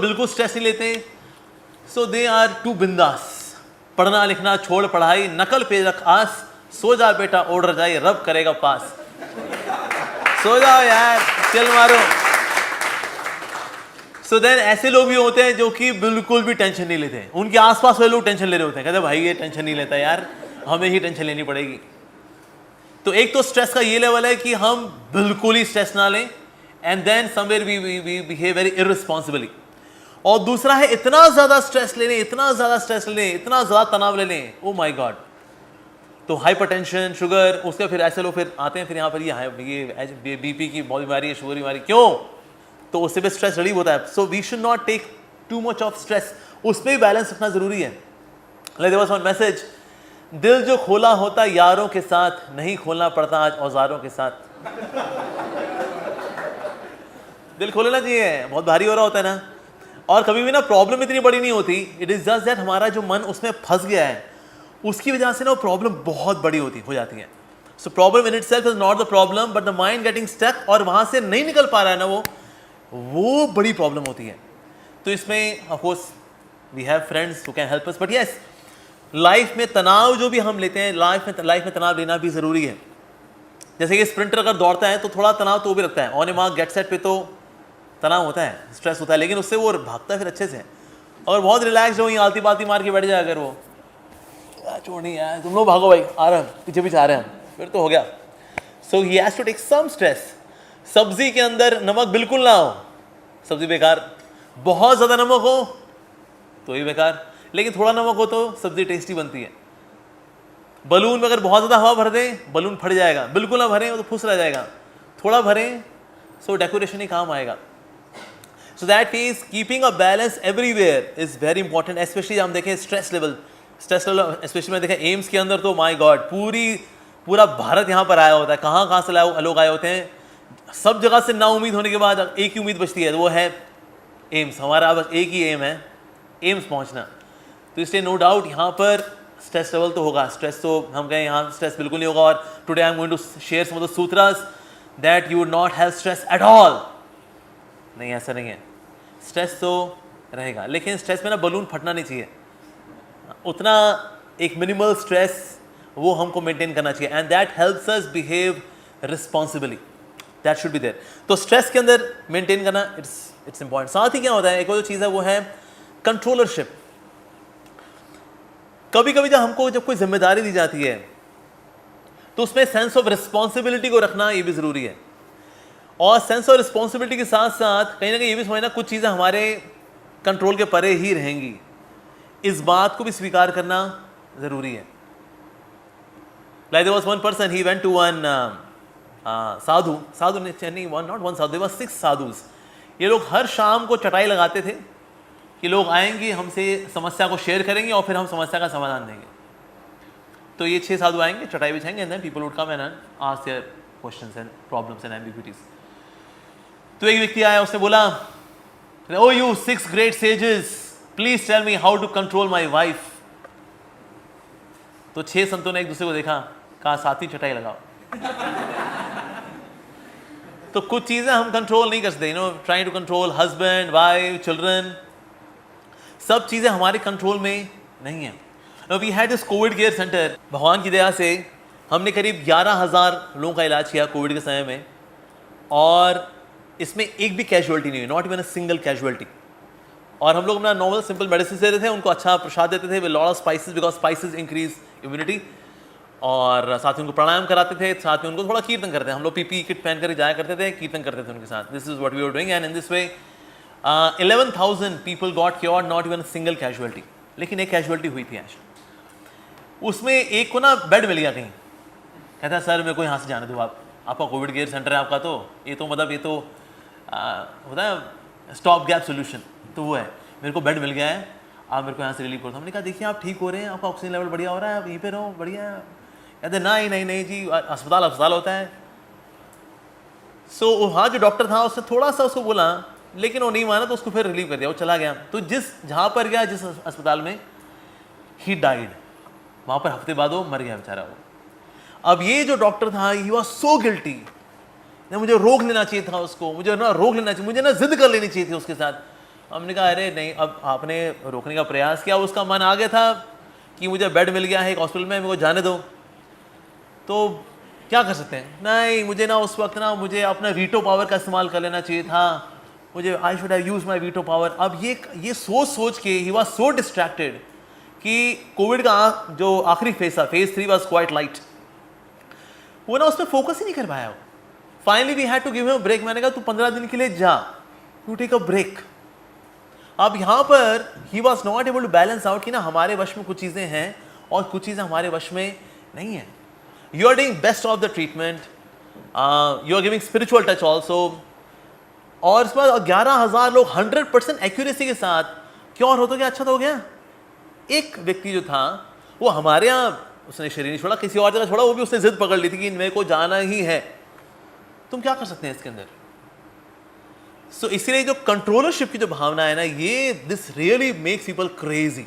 बिल्कुल स्ट्रेस नहीं लेते, सो दे आर टू बिंदास। पढ़ना लिखना छोड़ पढ़ाई, नकल पे रख आस, सो जा बेटा ओढ़ रजाई, रब करेगा पास। सो जाओ यार, चल मारो। सो देन ऐसे लोग भी होते हैं जो कि बिल्कुल भी टेंशन नहीं लेते, उनके आसपास वाले लोग टेंशन ले रहे होते हैं, कहते हैं भाई ये टेंशन नहीं लेता यार, हमें ही टेंशन लेनी पड़ेगी। तो एक तो स्ट्रेस का ये लेवल है कि हम बिल्कुल ही स्ट्रेस ना लें, and then somewhere we behave very irresponsibly. और दूसरा है इतना ज्यादा स्ट्रेस ले लें, इतना ज्यादा स्ट्रेस ले लें, इतना ज्यादा तनाव ले लें, ओ माय गॉड, तो हाइपरटेंशन, शुगर, उसके फिर ऐसे लोग फिर आते हैं फिर यहाँ पर ये बीपी की बहुत बीमारी है, शुगर बीमारी, क्यों? तो उससे भी स्ट्रेस रिलीव होता है। So we should not take too much of stress, उसमें भी बैलेंस रखना जरूरी है। Like there was one message, दिल जो खोला होता यारों के साथ, नहीं खोलना पड़ता आज औजारों के साथ। दिल खोलना चाहिए, बहुत भारी हो रहा होता है ना, और कभी भी ना प्रॉब्लम इतनी बड़ी नहीं होती, इट इज जस्ट दैट हमारा जो मन उसमें फंस गया है, उसकी वजह से ना वो प्रॉब्लम बहुत बड़ी हो जाती है। So problem in itself is not the problem, but the mind getting stuck, और वहां से नहीं निकल पा रहा है ना वो बड़ी प्रॉब्लम होती है। तो इसमें of course we have friends who can help us, but yes, life में तनाव जो भी हम लेते हैं, लाइफ में तनाव लेना भी जरूरी है। जैसे कि स्प्रिंटर अगर दौड़ता है तो थोड़ा तनाव तो भी लगता है, on A mark get set पे तो तनाव होता है, स्ट्रेस होता है, लेकिन उससे वो भागता है फिर अच्छे से। और बहुत रिलैक्स हो, आलती पालती मार के बैठ जाए अगर वो, छोड़ नहीं यार तुम लोग भागो भाई, आ रहे हैं पीछे पीछे आ रहे हैं, फिर तो हो गया। So he has to take some stress. सब्जी के अंदर नमक बिल्कुल ना हो, सब्जी बेकार, बहुत ज्यादा नमक हो तो ही बेकार, लेकिन थोड़ा नमक हो तो सब्जी टेस्टी बनती है। बलून में अगर बहुत ज्यादा हवा भर दें बलून फट जाएगा, बिल्कुल ना भरें तो फुस रह जाएगा, थोड़ा भरें सो डेकोरेशन ही काम आएगा। So that is keeping a balance everywhere is very important, specially हम देखें स्ट्रेस लेवल स्पेशली मैं देखें एम्स के अंदर तो माय गॉड पूरा भारत यहाँ पर आया होता है, कहाँ से लोग आए होते हैं, सब जगह से ना उम्मीद होने के बाद एक ही उम्मीद बचती है, वो है एम्स। हमारा बस एक ही एम है, एम्स पहुँचना। तो इसलिए नो डाउट यहाँ पर स्ट्रेस लेवल तो होगा, स्ट्रेस तो हम कहें यहाँ स्ट्रेस बिल्कुल नहीं होगा। और today I am going to share some of the sutras that you would not have stress at all. नहीं, ऐसा नहीं है, स्ट्रेस तो रहेगा, लेकिन स्ट्रेस में ना बलून फटना नहीं चाहिए, उतना एक मिनिमल स्ट्रेस वो हमको मेंटेन करना चाहिए, and that helps us behave responsibly, that should be there. तो स्ट्रेस के अंदर मेंटेन करना इट्स इंपॉर्टेंट। साथ ही क्या होता है, एक और जो चीज़ है वो है कंट्रोलरशिप। कभी कभी जब कोई जिम्मेदारी दी जाती है तो उसमें सेंस ऑफ रिस्पॉन्सिबिलिटी को रखना ये भी ज़रूरी है, और सेंस ऑफ रिस्पॉन्सिबिलिटी के साथ साथ कहीं ना कहीं ये भी समझना कुछ चीज़ें हमारे कंट्रोल के परे ही रहेंगी, इस बात को भी स्वीकार करना ज़रूरी है। Like there was one person, he went to one sadhu ने नहीं, not one sadhu, there were 6 sadhus. ये लोग हर शाम को चटाई लगाते थे कि लोग आएंगे हमसे समस्या को शेयर करेंगे और फिर हम समस्या का समाधान देंगे। तो ये 6 साधु आएंगे, चटाई बिछाएंगे, and then people would come and ask their questions and problems and ambiguities. तो एक व्यक्ति आया, उसने बोला, oh you 6 great sages, please tell me how to control my wife. तो 6 संतों ने एक दूसरे को देखा, कहा साथ ही चटाई लगाओ। तो कुछ चीजें हम कंट्रोल नहीं कर सकते, trying to control husband, wife, children, सब चीजें हमारे कंट्रोल में नहीं है। We had this covid care centre, भगवान की दया से हमने करीब 11,000 लोगों का इलाज किया कोविड के समय में, और इसमें एक भी कैजुअलिटी नहीं हुई, not even a single casualty. और हम लोग अपना नॉर्मल सिंपल मेडिसिन देते थे, उनको अच्छा प्रसाद देते थे with lot of spices, because spices increase immunity, और साथ ही उनको प्राणायाम कराते थे, साथ में उनको थोड़ा कीर्तन करते थे। हम लोग पीपी किट पहन कर जाया करते थे, कीर्तन करते थे उनके साथ। This is what we were doing, and in this way 11,000 people got cured, not even single casualty. लेकिन एक कैजुअलिटी हुई थी आज, उसमें एक को ना बेड मिल गया कहीं, कहता है सर मेरे को यहाँ से जाने दो, आपका कोविड केयर सेंटर है आपका, तो ये तो मतलब ये तो होता है स्टॉप गैप सोल्यूशन, तो वो है, मेरे को बेड मिल गया है, आप मेरे को यहाँ से रिलीव करो। हमने कहा देखिए आप ठीक हो रहे हैं, आपका ऑक्सीजन लेवल बढ़िया हो रहा है, आप यहीं पे रहो, बढ़िया है। कहते नहीं जी, अस्पताल होता है। सो वहाँ जो डॉक्टर था उसने थोड़ा सा उसको बोला, लेकिन वो नहीं माना, तो उसको फिर रिलीव कर दिया, वो चला गया। तो जहाँ पर गया, जिस अस्पताल में, ही डाइड, वहाँ पर हफ्ते बाद वो मर गया बेचारा वो। अब ये जो डॉक्टर था, ही वाज सो गिल्टी, मुझे रोक लेना चाहिए था उसको, मुझे ना रोक लेना चाहिए, मुझे ना जिद कर लेनी चाहिए थी उसके साथ। हमने कहा अरे नहीं, अब आपने रोकने का प्रयास किया, उसका मन आ गया था कि मुझे बेड मिल गया है एक हॉस्पिटल में, मेरे को जाने दो, तो क्या कर सकते हैं। नहीं, मुझे ना उस वक्त ना मुझे अपना वीटो पावर का इस्तेमाल कर लेना चाहिए था, मुझे I should have used my veto power. अब ये सोच के ही वाज सो डिस्ट्रैक्टेड कि कोविड का जो आखिरी फेज था, फेज 3 वाज क्वाइट लाइट, वो ना उस पर फोकस ही नहीं कर पाया। Finally we had to give him break. मैंने कहा तू 15 दिन के लिए जा, यू टेक अ ब्रेक। अब यहाँ पर ही was not able to balance out कि ना हमारे वश में कुछ चीज़ें हैं और कुछ चीज़ें हमारे वश में नहीं है। You are doing best of the treatment, you are giving spiritual touch also, और इस बार 11,000 लोग 100% एक्यूरेसी के साथ क्योर हो तो क्या अच्छा तो हो गया। एक व्यक्ति जो था वो हमारे यहाँ, उसने शरीर नहीं छोड़ा, किसी और जगह छोड़ा, वो भी उसने जिद पकड़ ली थी कि मेरे को जाना ही है। तुम क्या कर सकते हैं इसके अंदर। सो इसलिए जो कंट्रोलरशिप की जो भावना है ना, ये this really makes people crazy.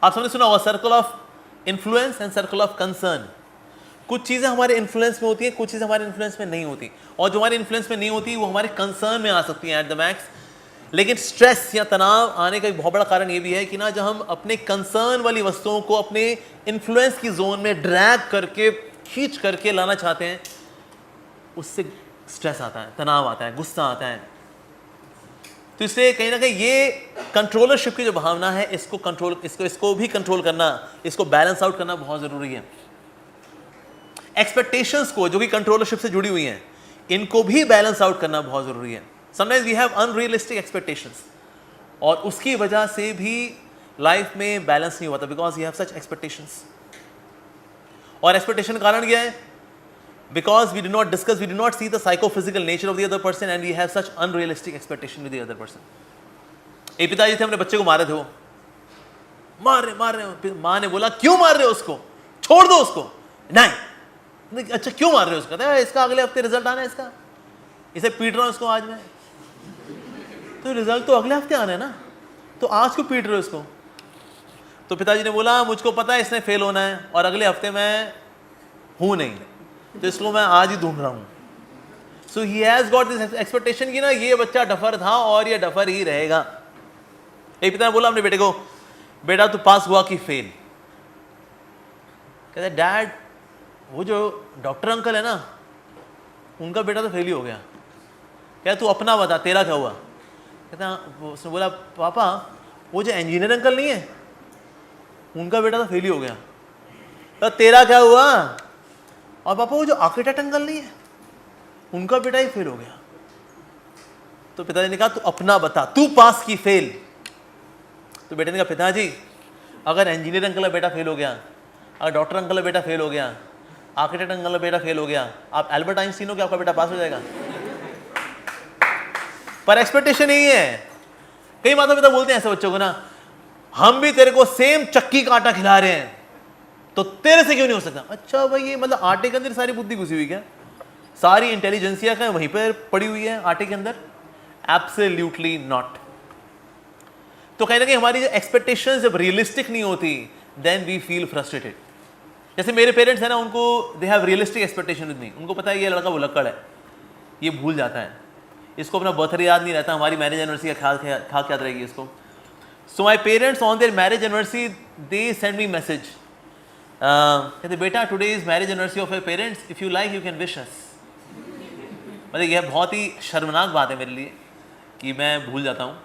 आप सबने सुना होगा circle of influence and circle of concern. कुछ चीजें हमारे इन्फ्लुएंस में होती है, कुछ चीजें हमारे इन्फ्लुएंस में नहीं होती, और जो हमारे इन्फ्लुएंस में नहीं होती वो हमारे कंसर्न में आ सकती हैं एट द मैक्स। लेकिन स्ट्रेस या तनाव आने का एक बहुत बड़ा कारण ये भी है कि ना जब हम अपने कंसर्न वाली वस्तुओं को अपने इन्फ्लुएंस की जोन में ड्रैग करके, खींच करके लाना चाहते हैं, उससे स्ट्रेस आता है, तनाव आता है, गुस्सा आता है। तो इसलिए कहीं ना कहीं ये कंट्रोलरशिप की जो भावना है, इसको भी कंट्रोल करना, इसको बैलेंस आउट करना बहुत जरूरी है। एक्सपेक्टेशंस को जो कि कंट्रोलरशिप से जुड़ी हुई हैं, इनको भी बैलेंस आउट करना बहुत जरूरी है। Sometimes we have unrealistic expectations, और उसकी वजह से भी लाइफ में बैलेंस नहीं होता, because you have such expectations. और एक्सपेक्टेशन का कारण क्या है? Because we do not discuss, we do not see the psychophysical nature of the other person, and we have such unrealistic expectation with the other person. एक पिताजी थे, अपने बच्चे को मारे थे, वो मार रहे, माँ ने बोला क्यों मार रहे हो उसको, छोड़ दो उसको। नहीं, अच्छा क्यों मार रहे हो उसको? कहता है इसका अगले हफ्ते रिजल्ट आना है, इसका इसे पीट रहा हूँ इसको आज मैं। तो रिजल्ट तो अगले हफ्ते आना है ना, तो आज क्यों पीट रहे हो इसको? तो पिताजी ने बोला मुझको पता है इसने फेल होना है और अगले हफ्ते मैं हूँ नहीं, तो इसको मैं आज ही ढूंढ रहा हूं। So he has got this expectation कि ना ये बच्चा डफर था और ये डफर ही रहेगा। एक पिता ने बोला अपने बेटे को, बेटा तू पास हुआ कि फेल? कहता है डैड वो जो डॉक्टर अंकल है ना, उनका बेटा तो फेल ही हो गया। क्या तू अपना बता, तेरा क्या हुआ? कहता उसने बोला पापा वो जो इंजीनियर अंकल नहीं है, उनका बेटा तो फेल ही हो गया। तो तेरा क्या हुआ? और पापा वो जो आर्किटेक्ट अंकल नहीं है, उनका बेटा ही फेल हो गया। तो पिताजी ने कहा तू अपना बता, तू पास की फेल? तो बेटे ने कहा पिताजी अगर इंजीनियर अंकल का बेटा फेल हो गया, अगर डॉक्टर अंकल का बेटा फेल हो गया, आर्किटेक्ट अंकल का बेटा फेल हो गया, आप एल्बर्ट आइंस्टीन हो कि आपका बेटा पास हो जाएगा? पर एक्सपेक्टेशन यही है। कई माता पिता बोलते हैं ऐसे बच्चों को ना, हम भी तेरे को सेम चक्की का आटा खिला रहे हैं तो तेरे से क्यों नहीं हो सकता? अच्छा भाई, ये मतलब आटे के अंदर सारी बुद्धि घुसी हुई क्या? सारी इंटेलिजेंसिया का वहीं पर पड़ी हुई है आटे के अंदर? Absolutely not. तो कहीं ना कहीं हमारी जो एक्सपेक्टेशंस जब रियलिस्टिक नहीं होती, देन वी फील फ्रस्ट्रेटेड। जैसे मेरे पेरेंट्स है ना, उनको they have realistic expectation with me. उनको पता है ये लड़का भुलक्कड़ है, ये भूल जाता है, इसको अपना बर्थडे याद नहीं रहता, हमारी मैरिज एनिवर्सरी का ख्याल याद रहेगी इसको। So my parents on their marriage anniversary they send me message, कहते बेटा today is marriage anniversary of your parents, if you like you can wish us. मतलब यह बहुत ही शर्मनाक बात है मेरे लिए कि मैं भूल जाता हूँ,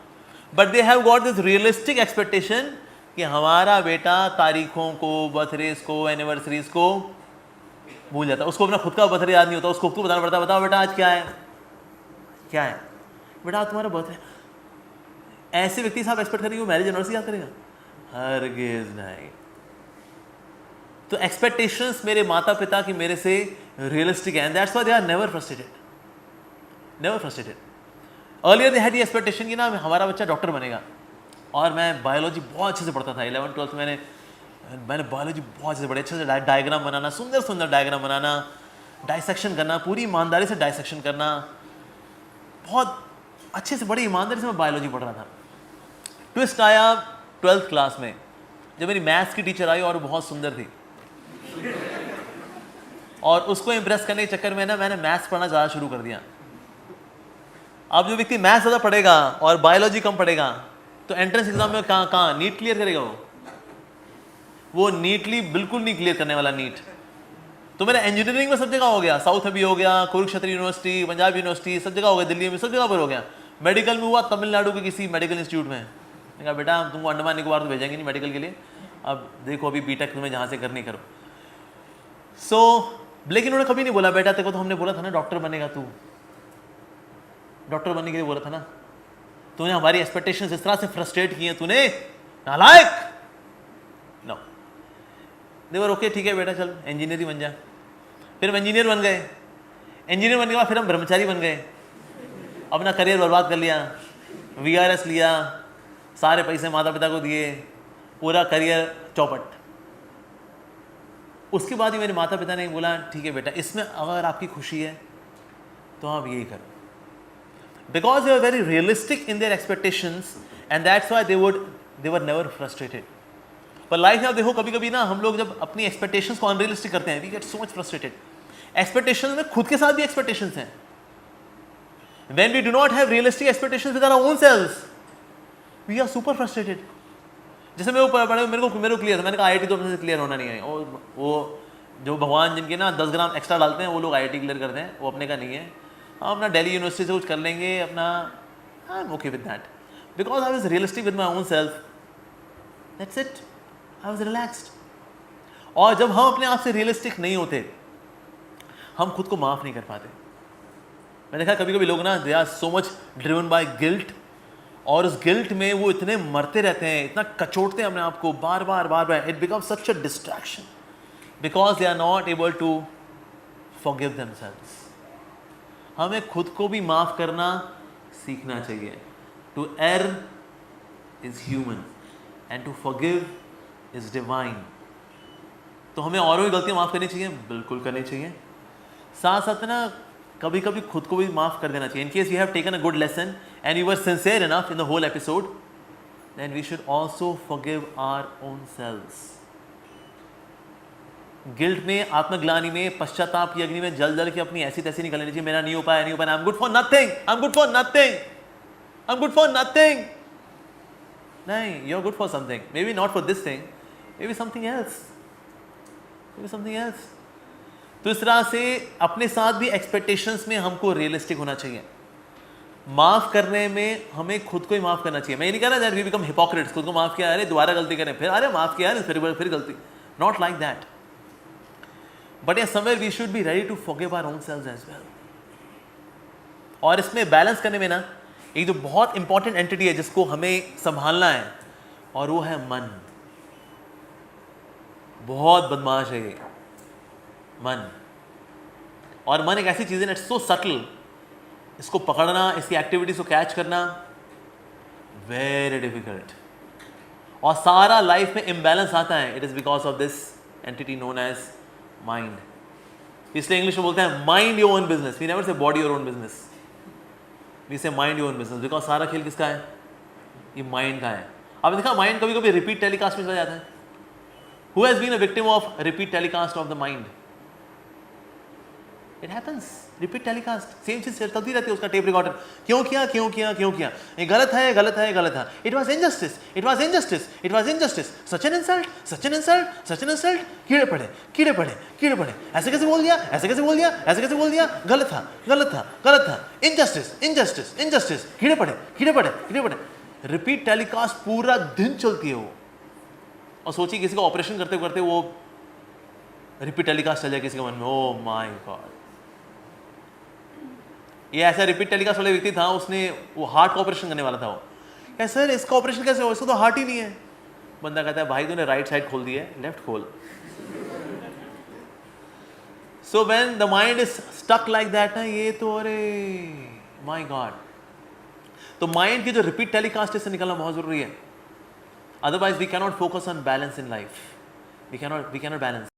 but they have got this realistic expectation कि हमारा बेटा तारीखों को, बर्थडेज को, एनिवर्सरीज को भूल जाता है। उसको अपना खुद का बर्थडे याद नहीं होता, उसको खुद बताना पड़ता है, बताओ बेटा आज क्या है, क्या है बेटा आज तुम्हारा बर्थडे। ऐसे व्यक्ति से आप एक्सपेक्ट करेंगे वो मैरिज एनिवर्सरी याद करेगा? हरगिज़ नहीं। तो एक्सपेक्टेशंस मेरे माता पिता की मेरे से रियलिस्टिक है, that's why they are never frustrated, never frustrated. Earlier they had the expectation कि ना हमारा बच्चा डॉक्टर बनेगा, और मैं बायोलॉजी बहुत अच्छे से पढ़ता था। 11th-12th मैंने बायोलॉजी बहुत अच्छे से पढ़ी, अच्छे से डायग्राम बनाना, सुंदर सुंदर डायग्राम बनाना, डाइसेक्शन करना, पूरी ईमानदारी से डाइसेक्शन करना, बहुत अच्छे से बड़ी ईमानदारी से मैं बायोलॉजी पढ़ रहा था। ट्विस्ट आया 12th क्लास में, जब मेरी मैथ्स की टीचर आई और वो बहुत सुंदर थी, और उसको इम्प्रेस करने के चक्कर में ना मैंने मैथ्स पढ़ना ज़्यादा शुरू कर दिया। अब जो व्यक्ति मैथ्स ज़्यादा पढ़ेगा और बायोलॉजी कम पढ़ेगा तो एंट्रेंस एग्जाम में कहाँ नीट क्लियर करेगा वो नीटली बिल्कुल नहीं क्लियर करने वाला नीट। तो मेरा इंजीनियरिंग में सब जगह हो गया, साउथ में भी हो गया, कुरुक्षेत्र यूनिवर्सिटी, पंजाब यूनिवर्सिटी, सब जगह हो गया, दिल्ली में सब जगह पर हो गया। मेडिकल में हुआ तमिलनाडु के किसी मेडिकल इंस्टीट्यूट में। मैंने कहा बेटा तुमको अंडमान निकोबार तो भेजेंगे नहीं मेडिकल के लिए, अब देखो अभी बीटेक तुम्हें जहाँ से करनी करो। लेकिन उन्होंने कभी नहीं बोला बेटा तेरे को तो हमने बोला था ना डॉक्टर बनेगा, तू डॉक्टर बनने के लिए बोला था ना, तूने हमारी एक्सपेक्टेशंस इस तरह से फ्रस्ट्रेट की हैं तूने, नालायक। नो, देवर ओके ठीक है बेटा चल इंजीनियर ही बन जा। फिर हम इंजीनियर बन गए, इंजीनियर बनने के बाद फिर हम ब्रह्मचारी बन गए, अपना करियर बर्बाद कर लिया, VRS लिया, सारे पैसे माता पिता को दिए, पूरा करियर चौपट। उसके बाद ही मेरे माता पिता ने बोला ठीक है बेटा इसमें अगर आपकी खुशी है तो आप यही करो, because they are very realistic in their expectations and that's why they were never frustrated. पर लाइफ में आप देखो कभी कभी ना हम लोग जब अपनी एक्सपेक्टेशंस को अनरियलिस्टिक करते हैं, we get so much frustrated. Expectations में खुद के साथ भी एक्सपेक्टेशंस हैं। When we do not have realistic expectations with our own selves, we are super frustrated. जैसे मेरे को क्लियर था, मैंने कहा IIT तो अपने से क्लियर होना नहीं है। वो जो भगवान जिनके ना 10 ग्राम एक्स्ट्रा डालते हैं वो लोग IIT क्लियर करते हैं, वो अपने का नहीं है। हम अपना दिल्ली यूनिवर्सिटी से कुछ कर लेंगे अपना, I am okay with that because I was realistic with my own self, that's it, I was relaxed. और जब हम अपने आप से रियलिस्टिक नहीं होते हम खुद को माफ़ नहीं कर पाते। मैंने देखा कभी कभी लोग ना they are so much driven by guilt, और उस गिल्ट में वो इतने मरते रहते हैं, इतना कचोटते हैं अपने आप को बार बार, it becomes such a distraction because they are not able to forgive themselves. हमें खुद को भी माफ़ करना सीखना चाहिए। To err is human and to forgive is divine. तो हमें औरों की गलतियाँ माफ़ करनी चाहिए, बिल्कुल करनी चाहिए। साथ साथ ना कभी कभी खुद को भी माफ़ कर देना चाहिए। In case you have taken a good lesson and you were sincere enough in the whole episode, then we should also forgive our own selves. Guilt में, आत्मग्लानि में, पश्चाताप की अग्नि में जल के अपनी ऐसी तैसी निकलनी चाहिए, मेरा नहीं हो पाया, I am good for nothing, I am good for nothing, I am good for nothing. नहीं, you are good for something, maybe not for this thing, maybe something else, maybe something else. तो इस तरह से अपने साथ भी expectations में हमको रियलिस्टिक होना चाहिए। माफ़ करने में हमें खुद को ही माफ़ करना चाहिए। मैं ये नहीं कह रहा दैट वी बिकम हिपोक्रेट्स, खुद को माफ़ किया अरे दोबारा गलती करें, फिर अरे माफ़ किया फिर गलती, नॉट लाइक दैट। बट या somewhere we should be ready to forgive our own selves as well. और इसमें बैलेंस करने में ना एक जो बहुत इंपॉर्टेंट एंटिटी है जिसको हमें संभालना है, और वो है मन। बहुत बदमाश है ये मन। और मन एक ऐसी चीज़ है, इट्स सो सटल, इसको पकड़ना, इसकी एक्टिविटीज को कैच करना वेरी डिफिकल्ट। और सारा लाइफ में इम्बैलेंस आता है, it is because of this entity known as mind. इसलिए इंग्लिश में बोलते हैं mind your own business, we never say body your own business, we say mind your own business, because सारा खेल किसका है, ये माइंड का है। आपने देखा माइंड कभी कभी रिपीट टेलीकास्ट में चला जाता है। Who has been a victim of repeat telecast of the mind? It happens, repeat telecast, same चीज चलती रहती है, उसका टेप रिकॉर्डर, क्यों किया, ये गलत है, it was injustice, such an insult, कीड़े पड़े, ऐसे कैसे बोल दिया, गलत था, इनजस्टिस, कीड़े पड़े। रिपीट टेलीकास्ट पूरा दिन चलती है वो। और सोचिए किसी का ऑपरेशन करते करते वो रिपीट टेलीकास्ट चल जाए किसी के मन में, ओ माय गॉड। ये ऐसा रिपीट टेलीकास्ट वाला व्यक्ति था, उसने वो हार्ट का ऑपरेशन करने वाला था। वो क्या सर इसका ऑपरेशन कैसे हो, इसको तो हार्ट ही नहीं है। बंदा कहता है भाई तूने राइट साइड खोल दी है, लेफ्ट खोल। So when the mind is stuck like that ना, ये तो अरे माय गॉड। तो माइंड की जो रिपीट टेलीकास्ट से निकलना बहुत जरूरी है, otherwise we cannot focus on balance in life, we cannot balance.